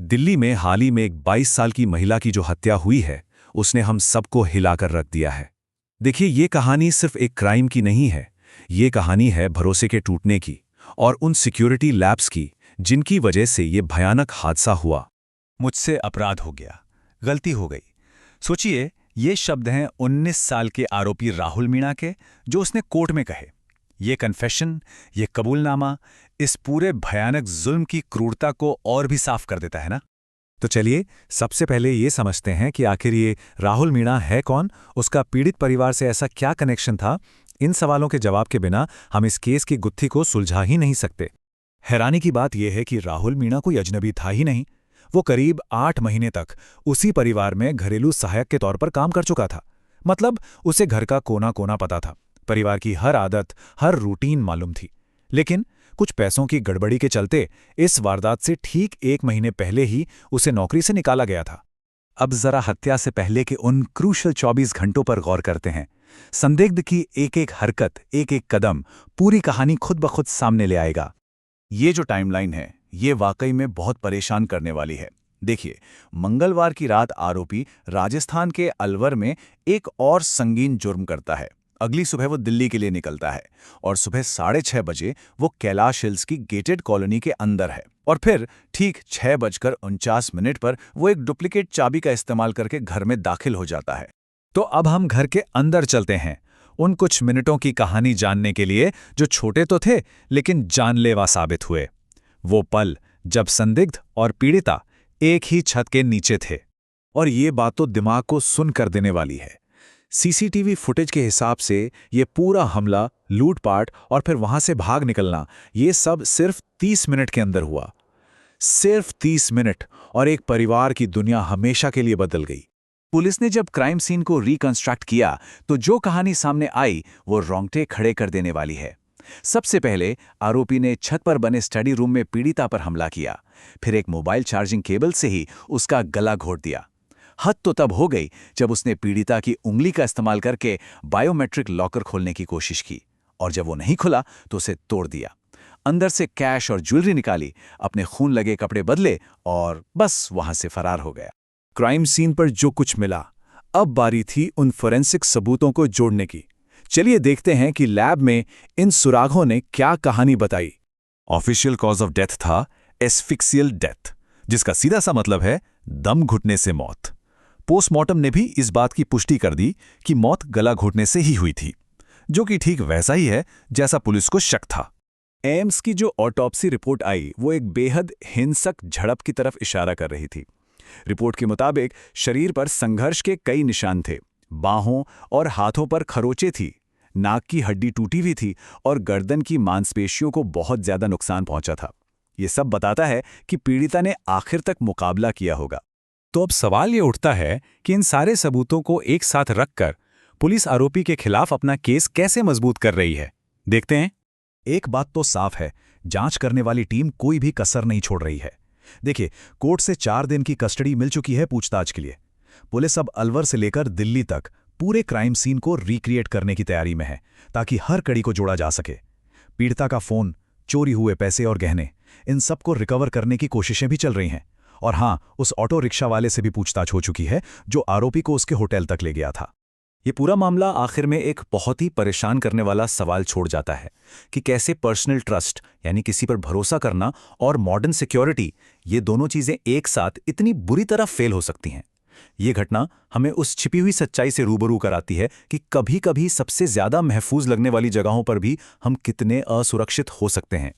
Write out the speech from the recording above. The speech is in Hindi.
दिल्ली में हाल ही में एक 22 साल की महिला की जो हत्या हुई है, उसने हम सबको हिलाकर रख दिया है। देखिए, ये कहानी सिर्फ एक क्राइम की नहीं है। ये कहानी है भरोसे के टूटने की और उन सिक्योरिटी लैब्स की जिनकी वजह से ये भयानक हादसा हुआ। मुझसे अपराध हो गया, गलती हो गई। सोचिए, ये शब्द हैं 19 साल के आरोपी राहुल मीणा के, जो उसने कोर्ट में कहे। ये कन्फेशन, ये कबूलनामा इस पूरे भयानक जुल्म की क्रूरता को और भी साफ कर देता है ना। तो चलिए, सबसे पहले ये समझते हैं कि आखिर ये राहुल मीणा है कौन, उसका पीड़ित परिवार से ऐसा क्या कनेक्शन था। इन सवालों के जवाब के बिना हम इस केस की गुत्थी को सुलझा ही नहीं सकते। हैरानी की बात यह है कि राहुल मीणा कोई अजनबी था ही नहीं। वो करीब 8 महीने तक उसी परिवार में घरेलू सहायक के तौर पर काम कर चुका था। मतलब उसे घर का कोना कोना पता था, परिवार की हर आदत, हर रूटीन मालूम थी। लेकिन कुछ पैसों की गड़बड़ी के चलते इस वारदात से ठीक 1 महीने पहले ही उसे नौकरी से निकाला गया था। अब जरा हत्या से पहले के उन क्रूशल 24 घंटों पर गौर करते हैं। संदिग्ध की एक एक हरकत, एक एक कदम पूरी कहानी खुद ब खुद सामने ले आएगा। ये जो टाइमलाइन है, ये वाकई में बहुत परेशान करने वाली है। देखिए, मंगलवार की रात आरोपी राजस्थान के अलवर में एक और संगीन जुर्म करता है। अगली सुबह वो दिल्ली के लिए निकलता है और सुबह 6:30 बजे वो कैलाश हिल्स की गेटेड कॉलोनी के अंदर है। और फिर ठीक 6:49 पर वो एक डुप्लीकेट चाबी का इस्तेमाल करके घर में दाखिल हो जाता है। तो अब हम घर के अंदर चलते हैं, उन कुछ मिनटों की कहानी जानने के लिए जो छोटे तो थे लेकिन जानलेवा साबित हुए। वो पल जब संदिग्ध और पीड़िता एक ही छत के नीचे थे। और ये बात तो दिमाग को सुन कर देने वाली है। सीसीटीवी फुटेज के हिसाब से ये पूरा हमला, लूटपाट और फिर वहां से भाग निकलना, ये सब सिर्फ 30 मिनट के अंदर हुआ। सिर्फ 30 मिनट, और एक परिवार की दुनिया हमेशा के लिए बदल गई। पुलिस ने जब क्राइम सीन को रिकंस्ट्रक्ट किया तो जो कहानी सामने आई वो रोंगटे खड़े कर देने वाली है। सबसे पहले आरोपी ने छत पर बने स्टडी रूम में पीड़िता पर हमला किया, फिर एक मोबाइल चार्जिंग केबल से ही उसका गला घोट दिया। हद तो तब हो गई जब उसने पीड़िता की उंगली का इस्तेमाल करके बायोमेट्रिक लॉकर खोलने की कोशिश की, और जब वो नहीं खुला तो उसे तोड़ दिया। अंदर से कैश और ज्वेलरी निकाली, अपने खून लगे कपड़े बदले और बस वहां से फरार हो गया। क्राइम सीन पर जो कुछ मिला, अब बारी थी उन फोरेंसिक सबूतों को जोड़ने की। चलिए देखते हैं कि लैब में इन सुरागों ने क्या कहानी बताई। ऑफिशियल कॉज ऑफ डेथ था एस्फिक्सियल डेथ, जिसका सीधा सा मतलब है दम घुटने से मौत। पोस्टमार्टम ने भी इस बात की पुष्टि कर दी कि मौत गला घोटने से ही हुई थी, जो कि ठीक वैसा ही है जैसा पुलिस को शक था। एम्स की जो ऑटोप्सी रिपोर्ट आई वो एक बेहद हिंसक झड़प की तरफ इशारा कर रही थी। रिपोर्ट के मुताबिक शरीर पर संघर्ष के कई निशान थे। बाहों और हाथों पर खरोंचें थी, नाक की हड्डी टूटी हुई थी और गर्दन की मांसपेशियों को बहुत ज्यादा नुकसान पहुंचा था। ये सब बताता है कि पीड़िता ने आखिर तक मुकाबला किया होगा। तो अब सवाल ये उठता है कि इन सारे सबूतों को एक साथ रखकर पुलिस आरोपी के खिलाफ अपना केस कैसे मजबूत कर रही है। देखते हैं। एक बात तो साफ है, जांच करने वाली टीम कोई भी कसर नहीं छोड़ रही है। देखिए, कोर्ट से 4 दिन की कस्टडी मिल चुकी है पूछताछ के लिए। पुलिस अब अलवर से लेकर दिल्ली तक पूरे क्राइम सीन को रिक्रिएट करने की तैयारी में है, ताकि हर कड़ी को जोड़ा जा सके। पीड़िता का फोन, चोरी हुए पैसे और गहने, इन सब को रिकवर करने की कोशिशें भी चल रही हैं। और हाँ, उस ऑटो रिक्शा वाले से भी पूछताछ हो चुकी है जो आरोपी को उसके होटल तक ले गया था। ये पूरा मामला आखिर में एक बहुत ही परेशान करने वाला सवाल छोड़ जाता है कि कैसे पर्सनल ट्रस्ट, यानी किसी पर भरोसा करना, और मॉडर्न सिक्योरिटी, ये दोनों चीजें एक साथ इतनी बुरी तरह फेल हो सकती हैं। ये घटना हमें उस छिपी हुई सच्चाई से रूबरू कराती है कि कभी-कभी सबसे ज्यादा महफूज लगने वाली जगहों पर भी हम कितने असुरक्षित हो सकते हैं।